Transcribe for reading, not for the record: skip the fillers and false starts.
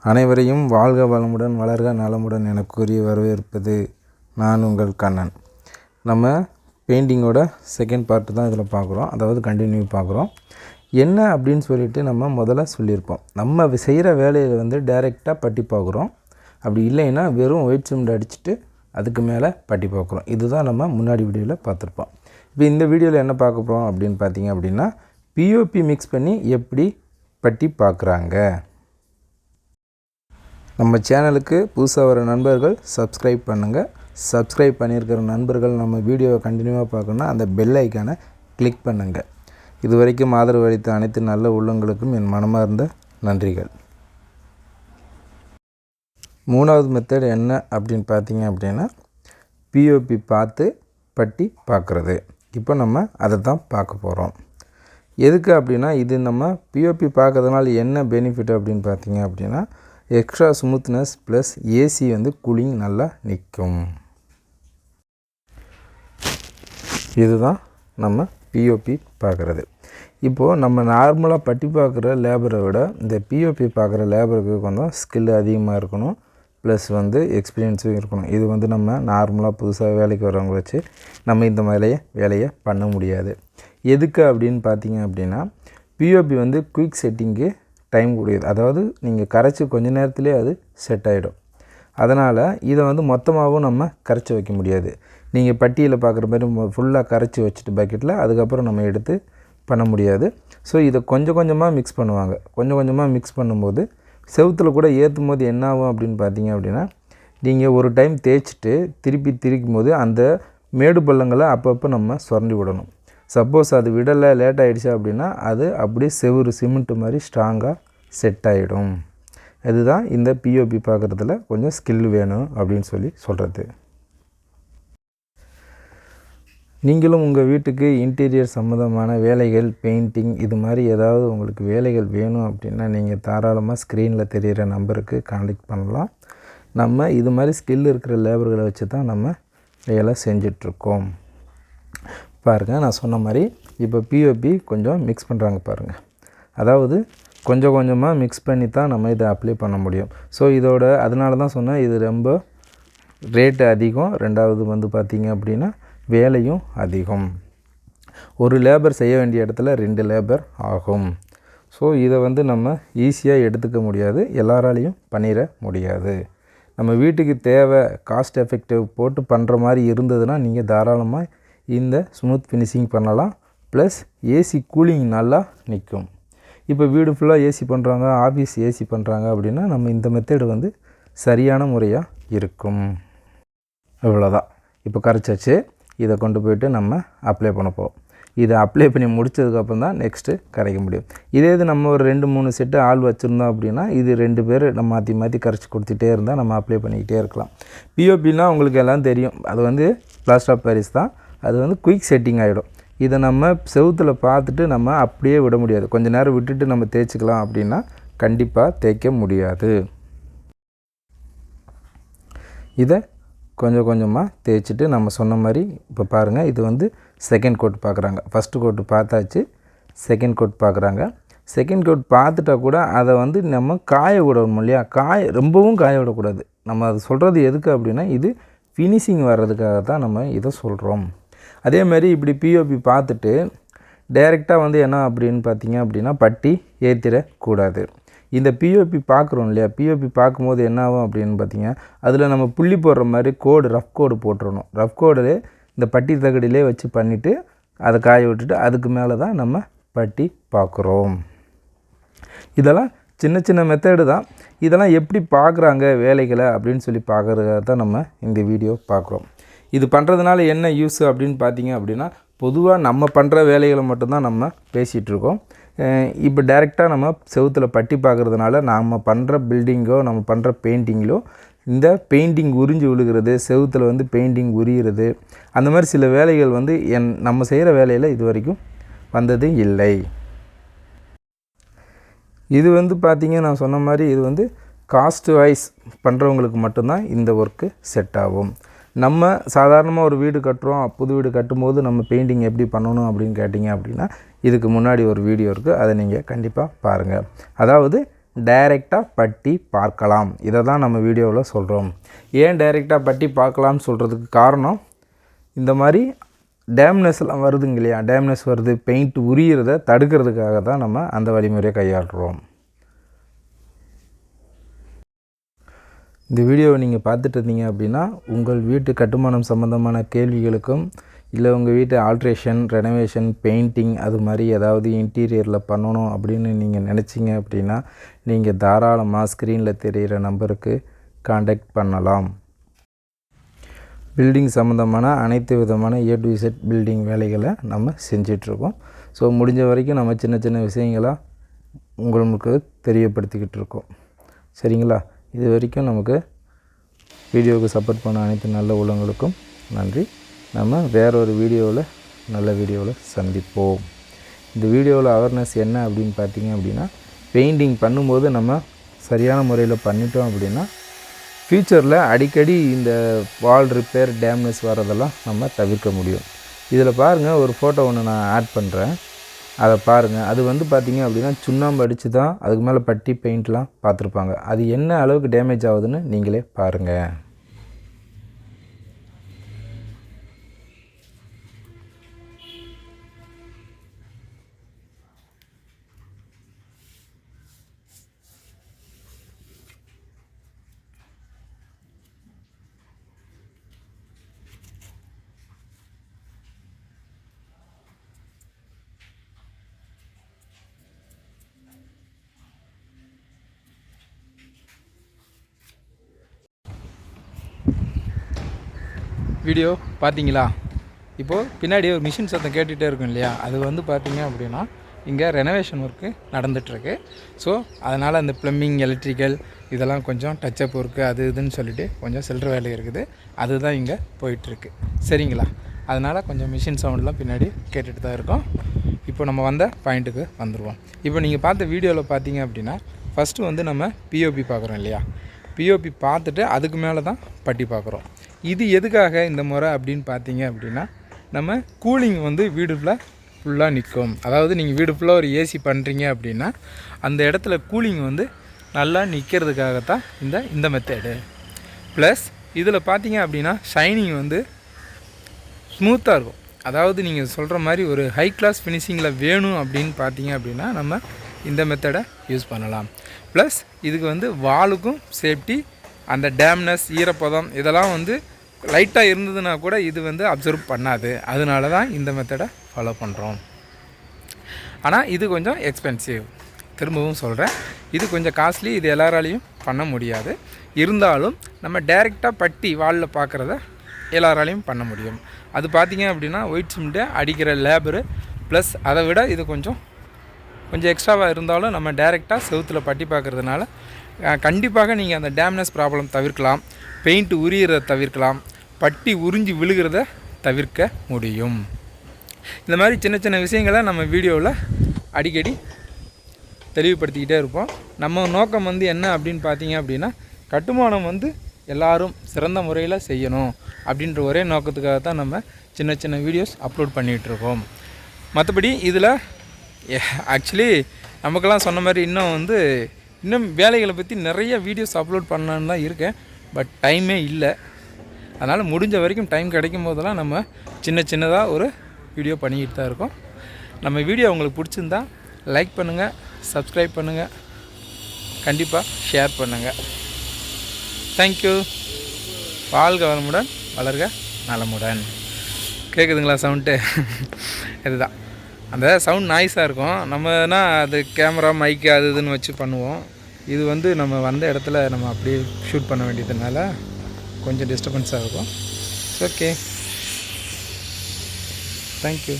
அனைவரையும் வாழ்க வளமுடன் வளர்க நலமுடன் என கூறி வரவேற்பது நான் உங்கள் கண்ணன். நம்ம பெயிண்டிங்கோட செகண்ட் பார்ட் தான் இதில் பார்க்குறோம், அதாவது கண்டினியூ பார்க்குறோம். என்ன அப்படின்னு சொல்லிட்டு நம்ம முதல்ல சொல்லியிருப்போம். நம்ம செய்கிற வேலையில் வந்து டைரெக்டாக பட்டி பார்க்குறோம், அப்படி இல்லைன்னா வெறும் ஒயிட் சிமெண்ட் அடிச்சுட்டு அதுக்கு மேலே பட்டி பார்க்குறோம். இதுதான் நம்ம முன்னாடி வீடியோவில் பார்த்துருப்போம். இப்போ இந்த வீடியோவில் என்ன பார்க்க போகிறோம் அப்படின்னு பார்த்தீங்க அப்படின்னா, பிஓபி மிக்ஸ் பண்ணி எப்படி பட்டி பார்க்குறாங்க. நம்ம சேனலுக்கு புதுசாக வர நண்பர்கள் சப்ஸ்கிரைப் பண்ணுங்கள். சப்ஸ்கிரைப் பண்ணியிருக்கிற நண்பர்கள் நம்ம வீடியோவை கண்டினியூவாக பார்க்கணுன்னா அந்த பெல் ஐக்கானை கிளிக் பண்ணுங்கள். இது வரைக்கும் ஆதரவு அளித்த அனைத்து நல்ல உள்ளங்களுக்கும் என் மனமார்ந்த நன்றிகள். மூணாவது மெத்தட் என்ன அப்படின்னு பார்த்தீங்க அப்படின்னா, பிஓபி பார்த்து பட்டி பார்க்குறது. இப்போ நம்ம அதை தான் பார்க்க போகிறோம். எதுக்கு அப்படின்னா, இது நம்ம பிஓபி பார்க்கறதுனால என்ன பெனிஃபிட் அப்படின்னு பார்த்தீங்க அப்படின்னா, எக்ஸ்ட்ரா ஸ்மூத்னஸ் ப்ளஸ் ஏசி வந்து கூலிங் நல்லா நிற்கும். இதுதான் நம்ம பிஓபி பார்க்குறது. இப்போது நம்ம நார்மலாக பட்டி பார்க்குற லேபரை விட இந்த பிஓபி பார்க்குற லேபருக்கு கொஞ்சம் ஸ்கில் அதிகமாக இருக்கணும், ப்ளஸ் வந்து எக்ஸ்பீரியன்ஸும் இருக்கணும். இது வந்து நம்ம நார்மலாக புதுசாக வேலைக்கு வரவங்க வச்சு நம்ம இந்த மாதிரியே வேலையை பண்ண முடியாது. எதுக்கு அப்படின்னு பார்த்தீங்க அப்படின்னா, பிஓபி வந்து குயிக் செட்டிங்கு டைம் கூடியது. அதாவது நீங்கள் கரைச்சி கொஞ்ச நேரத்துலேயே அது செட் ஆகிடும். அதனால் இதை வந்து மொத்தமாகவும் நம்ம கரைச்சி வைக்க முடியாது. நீங்கள் பட்டியில் பார்க்குற மாதிரி ஃபுல்லாக கரைச்சி வச்சுட்டு பக்கெட்டில் அதுக்கப்புறம் நம்ம எடுத்து பண்ண முடியாது. ஸோ இதை கொஞ்சம் கொஞ்சமாக மிக்ஸ் பண்ணுவாங்க. கொஞ்சம் கொஞ்சமாக மிக்ஸ் பண்ணும்போது செவுத்தில் கூட ஏற்றும் போது என்ன ஆகும் அப்படின்னு பார்த்தீங்க அப்படின்னா, நீங்கள் ஒரு டைம் தேய்ச்சிட்டு திருப்பி திரிக்கும் போது அந்த மேடு பள்ளங்களை அப்பப்போ நம்ம சுரண்டி விடணும். சப்போஸ் அது விடலை லேட் ஆகிடுச்சு அப்படின்னா அது அப்படியே செவுறு சிமெண்ட்டு மாதிரி ஸ்ட்ராங்காக செட் ஆகிடும். இதுதான் இந்த பிஓபி பார்க்குறதுல கொஞ்சம் ஸ்கில் வேணும் அப்படின்னு சொல்கிறது. நீங்களும் உங்கள் வீட்டுக்கு இன்டீரியர் சம்மந்தமான வேலைகள், பெயிண்டிங் இது மாதிரி ஏதாவது உங்களுக்கு வேலைகள் வேணும் அப்படின்னா நீங்கள் தாராளமாக ஸ்க்ரீனில் தெரிகிற நம்பருக்கு கான்டாக்ட் பண்ணலாம். நம்ம இது மாதிரி ஸ்கில் இருக்கிற லேபர்களை வச்சு தான் நம்ம வேலை செஞ்சிட்ருக்கோம். பாருங்கள், நான் சொன்ன மாதிரி இப்போ பிஓபி கொஞ்சம் மிக்ஸ் பண்ணுறாங்க பாருங்கள். அதாவது கொஞ்சம் கொஞ்சமாக மிக்ஸ் பண்ணி தான் நம்ம இதை அப்ளை பண்ண முடியும். ஸோ அதனால தான் சொன்னேன், இது ரொம்ப ரேட்டு அதிகம். ரெண்டாவது வந்து பார்த்திங்க அப்படின்னா வேலையும் அதிகம். ஒரு லேபர் செய்ய வேண்டிய இடத்துல 2 லேபர் ஆகும். ஸோ இதை வந்து நம்ம ஈஸியாக எடுத்துக்க முடியாது, எல்லாராலையும் பண்ணிட முடியாது. நம்ம வீட்டுக்கு தேவை காஸ்ட் எஃபெக்டிவ் போட்டு பண்ணுற மாதிரி இருந்ததுன்னா நீங்கள் தாராளமாக இந்த ஸ்மூத் ஃபினிஷிங் பண்ணலாம். ப்ளஸ் ஏசி கூலிங் நல்லா நிற்கும். இப்போ வீடு ஃபுல்லாக ஏசி பண்ணுறாங்க, ஆஃபீஸ் ஏசி பண்ணுறாங்க அப்படின்னா நம்ம இந்த மெத்தடு வந்து சரியான முறையாக இருக்கும். இவ்வளோதான். இப்போ கரைச்சாச்சு. இதை கொண்டு போய்ட்டு நம்ம அப்ளை பண்ண போகிறோம். இதை அப்ளை பண்ணி முடித்ததுக்கப்புறம் தான் நெக்ஸ்ட்டு கரைக்க முடியும். இது நம்ம ஒரு 2-3 செட்டு ஆள் வச்சுருந்தோம் அப்படின்னா இது 2 பேர் நம்ம மாற்றி மாற்றி கரைச்சி கொடுத்துட்டே இருந்தால் நம்ம அப்ளை பண்ணிக்கிட்டே இருக்கலாம். பிஓபின்னா உங்களுக்கு எல்லாம் தெரியும், அது வந்து பிளாஸ்டர் ஆஃப் பாரிஸ் தான். அது வந்து குயிக் செட்டிங் ஆகிடும். இதை நம்ம செவுத்தில் பார்த்துட்டு நம்ம அப்படியே விட முடியாது. கொஞ்சம் நேரம் விட்டுட்டு நம்ம தேய்ச்சிக்கலாம் அப்படின்னா கண்டிப்பாக தேய்க்க முடியாது. இதை கொஞ்சம் கொஞ்சமாக தேய்ச்சிட்டு நம்ம சொன்ன மாதிரி இப்போ பாருங்கள், இது வந்து செகண்ட் கோட் பார்க்குறாங்க. ஃபஸ்ட்டு கோட்டு பார்த்தாச்சு, செகண்ட் கோட் பார்க்குறாங்க. செகண்ட் கோட் பார்த்துட்டா கூட அதை வந்து நம்ம காய விடணும் இல்லையா? ரொம்பவும் காய விடக்கூடாது. நம்ம அது சொல்கிறது எதுக்கு அப்படின்னா, இது ஃபினிஷிங் வர்றதுக்காக தான் நம்ம இதை சொல்கிறோம். அதேமாதிரி இப்படி பிஓபி பார்த்துட்டு டைரெக்டாக வந்து என்ன அப்படின்னு பார்த்தீங்க அப்படின்னா பட்டி ஏற்றிடக்கூடாது. இந்த பிஓபி பார்க்குறோம் இல்லையா? பிஓபி பார்க்கும்போது என்ன ஆகும் அப்படின்னு பார்த்தீங்க, அதில் நம்ம புள்ளி போடுற மாதிரி ரஃப் கோடு போட்டுறணும். ரஃப் கோடு இந்த பட்டி தகடிலே வச்சு பண்ணிவிட்டு அதை காய விட்டுட்டு அதுக்கு மேலே தான் நம்ம பட்டி பார்க்குறோம். இதெல்லாம் சின்ன சின்ன மெத்தடு தான். இதெல்லாம் எப்படி பார்க்குறாங்க வேலைகளை அப்படின்னு சொல்லி பார்க்குறதுக்காக தான் நம்ம இந்த வீடியோ பார்க்குறோம். இது பண்ணுறதுனால என்ன யூஸ் அப்படின்னு பார்த்தீங்க அப்படின்னா, பொதுவாக நம்ம பண்ணுற வேலைகளை மட்டும்தான் நம்ம பேசிகிட்ருக்கோம். இப்போ டைரெக்டாக நம்ம செவுத்தில் பட்டி பார்க்குறதுனால நம்ம பண்ணுற பில்டிங்கோ நம்ம பண்ணுற பெயிண்டிங்கிலோ இந்த பெயிண்டிங் உறிஞ்சி விழுகிறது, செவுத்தில் வந்து பெயிண்டிங் உரிகிறது, அந்த மாதிரி சில வேலைகள் வந்து நம்ம செய்கிற வேலையில் இது வரைக்கும் வந்தது இல்லை. இது வந்து பார்த்திங்க, நான் சொன்ன மாதிரி இது வந்து காஸ்ட் வைஸ் பண்ணுறவங்களுக்கு மட்டும்தான் இந்த ஒர்க்கு செட் ஆகும். நம்ம சாதாரணமாக ஒரு வீடு கட்டுறோம், புது வீடு கட்டும்போது நம்ம பெயிண்டிங் எப்படி பண்ணணும் அப்படின்னு கேட்டிங்க அப்படின்னா இதுக்கு முன்னாடி ஒரு வீடியோ இருக்குது, அதை நீங்கள் கண்டிப்பாக பாருங்கள். அதாவது டைரெக்டாக பட்டி பார்க்கலாம். இதை தான் நம்ம வீடியோவில் சொல்கிறோம். ஏன் டைரெக்டாக பட்டி பார்க்கலாம்னு சொல்கிறதுக்கு காரணம், இந்த மாதிரி டேம்னஸ்லாம் வருதுங்க இல்லையா, டேம்னஸ் வருது, பெயிண்ட் உரியிறத தடுக்கிறதுக்காக தான் நம்ம அந்த வழிமுறையை கையாளுறோம். இந்த வீடியோவை நீங்கள் பார்த்துட்டு இருந்தீங்க அப்படின்னா, உங்கள் வீட்டு கட்டுமானம் சம்மந்தமான கேள்விகளுக்கும், இல்லை உங்கள் வீட்டு ஆல்ட்ரேஷன், ரெனோவேஷன், பெயிண்டிங் அது மாதிரி ஏதாவது இன்டீரியரில் பண்ணணும் அப்படின்னு நீங்கள் நினச்சிங்க அப்படின்னா, நீங்கள் தாராளமாக ஸ்க்ரீனில் தெரிகிற நம்பருக்கு காண்டாக்ட் பண்ணலாம். பில்டிங் சம்மந்தமான அனைத்து விதமான A to Z பில்டிங் வேலைகளை நம்ம செஞ்சிட்ருக்கோம். ஸோ முடிஞ்ச வரைக்கும் நம்ம சின்ன சின்ன விஷயங்களாக உங்களுக்கு தெரியப்படுத்திக்கிட்டு இருக்கோம். சரிங்களா? இது வரைக்கும் நமக்கு வீடியோவுக்கு சப்போர்ட் பண்ண அனைத்து நல்ல உள்ளவங்களுக்கும் நன்றி. நம்ம வேறொரு வீடியோவில் நல்ல வீடியோவில் சந்திப்போம். இந்த வீடியோவில் அவேர்னஸ் என்ன அப்படின்னு பார்த்தீங்க அப்படின்னா, பெயிண்டிங் பண்ணும்போது நம்ம சரியான முறையில் பண்ணிட்டோம் அப்படின்னா ஃப்யூச்சரில் அடிக்கடி இந்த வால் ரிப்பேர், டேம்னஸ் வரதெல்லாம் நம்ம தவிர்க்க முடியும். இதில் பாருங்கள், ஒரு ஃபோட்டோ ஒன்று நான் ஆட் பண்ணுறேன், அதை பாருங்கள். அது வந்து பார்த்திங்க அப்படின்னா சுண்ணாம்பு அடித்து தான் அதுக்கு மேலே பட்டி பெயிண்ட்லாம் பார்த்துருப்பாங்க. அது என்ன அளவுக்கு டேமேஜ் ஆகுதுன்னு நீங்களே பாருங்கள். வீடியோ பார்த்தீங்களா? இப்போது பின்னாடி ஒரு மிஷின் சத்தம் கேட்டுகிட்டே இருக்கும் இல்லையா, அது வந்து பார்த்திங்க அப்படின்னா இங்கே ரெனோவேஷன் ஒர்க்கு நடந்துகிட்ருக்கு. ஸோ அதனால் அந்த ப்ளம்பிங், எலக்ட்ரிக்கல் இதெல்லாம் கொஞ்சம் டச்சப் ஒர்க்கு அது இதுன்னு சொல்லிவிட்டு கொஞ்சம் சில்லற வேலை இருக்குது. அதுதான் இங்கே போயிட்டுருக்கு. சரிங்களா? அதனால் கொஞ்சம் மிஷின் சவுண்டெலாம் பின்னாடி கேட்டுகிட்டு தான் இருக்கோம். இப்போ நம்ம வந்த பாயிண்ட்டுக்கு வந்துடுவோம். இப்போ நீங்கள் பார்த்த வீடியோவில் பார்த்தீங்க அப்படின்னா ஃபஸ்ட்டு வந்து நம்ம பிஓபி பார்க்குறோம் இல்லையா, பிஓபி பார்த்துட்டு அதுக்கு மேலே தான் பட்டி பார்க்குறோம். இது எதுக்காக இந்த முறை அப்படின்னு பார்த்தீங்க அப்படின்னா, நம்ம கூலிங் வந்து வீடு ஃபுல்லாக நிற்கும். அதாவது நீங்கள் வீடு ஃபுல்லாக ஒரு ஏசி பண்ணுறீங்க அப்படின்னா அந்த இடத்துல கூலிங் வந்து நல்லா நிற்கிறதுக்காகத்தான் இந்த மெத்தேடு. ப்ளஸ் இதில் பார்த்தீங்க அப்படின்னா ஷைனிங் வந்து ஸ்மூத்தாக இருக்கும். அதாவது நீங்கள் சொல்கிற மாதிரி ஒரு ஹை கிளாஸ் ஃபினிஷிங்கில் வேணும் அப்படின்னு பார்த்தீங்க அப்படின்னா நம்ம இந்த மெத்தடை யூஸ் பண்ணலாம். ப்ளஸ் இதுக்கு வந்து வாலுக்கும் சேஃப்டி, அந்த டேம்னஸ், ஈரப்பதம் இதெல்லாம் வந்து லைட்டாக இருந்ததுன்னா கூட இது வந்து அப்சர்வ் பண்ணாது. அதனால தான் இந்த மெத்தடை ஃபாலோ பண்ணுறோம். ஆனால் இது கொஞ்சம் எக்ஸ்பென்சிவ். திரும்பவும் சொல்கிறேன், இது கொஞ்சம் காஸ்ட்லி. இது எல்லாராலையும் பண்ண முடியாது. இருந்தாலும் நம்ம டைரெக்டாக பட்டி வாலில் பார்க்குறத எல்லாராலையும் பண்ண முடியும். அது பார்த்திங்க அப்படின்னா ஒயிட் சிமெண்ட்டை அடிக்கிற லேபரு ப்ளஸ் அதை விட இது கொஞ்சம் எக்ஸ்ட்ராவாக இருந்தாலும் நம்ம டைரெக்டாக செவுத்தில் பட்டி பார்க்குறதுனால கண்டிப்பாக நீங்கள் அந்த டேம்னஸ் ப்ராப்ளம் தவிர்க்கலாம், பெயிண்ட் உரியிறத தவிர்க்கலாம், பட்டி உறிஞ்சி விழுகிறத தவிர்க்க முடியும். இந்த மாதிரி சின்ன சின்ன விஷயங்களை நம்ம வீடியோவில் அடிக்கடி தெளிவுபடுத்திக்கிட்டே இருப்போம். நம்ம நோக்கம் வந்து என்ன அப்படின்னு பார்த்தீங்க அப்படின்னா, கட்டுமானம் வந்து எல்லோரும் சிறந்த முறையில் செய்யணும் அப்படின்ற ஒரே நோக்கத்துக்காக தான் நம்ம சின்ன சின்ன வீடியோஸ் அப்லோட் பண்ணிகிட்ருக்கோம். மற்றபடி இதில் ஆக்சுவலி நமக்கெல்லாம் சொன்ன மாதிரி இன்னும் வேலைகளை பற்றி நிறைய வீடியோஸ் அப்லோட் பண்ணலான்னு தான் இருக்கேன். பட் டைமே இல்லை. அதனால் முடிஞ்ச வரைக்கும் டைம் கிடைக்கும் போதெல்லாம் நம்ம சின்னதாக ஒரு வீடியோ பண்ணிக்கிட்டு தான் இருக்கோம். நம்ம வீடியோ உங்களுக்கு பிடிச்சிருந்தா லைக் பண்ணுங்கள், சப்ஸ்கிரைப் பண்ணுங்கள், கண்டிப்பாக ஷேர் பண்ணுங்கள். தேங்க்யூ. வாழ்க வளமுடன், வளர்க நலமுடன். கேட்குதுங்களா சவுண்டு? இதுதான் அந்த சவுண்ட் நாய்ஸாக இருக்கும். நம்மனா அது கேமரா, மைக்கு அது இதுன்னு வச்சு பண்ணுவோம். இது வந்து நம்ம வந்த இடத்துல நம்ம அப்படியே ஷூட் பண்ண வேண்டியதுனால கொஞ்சம் டிஸ்டர்பன்ஸாக இருக்கும். Okay, thank you.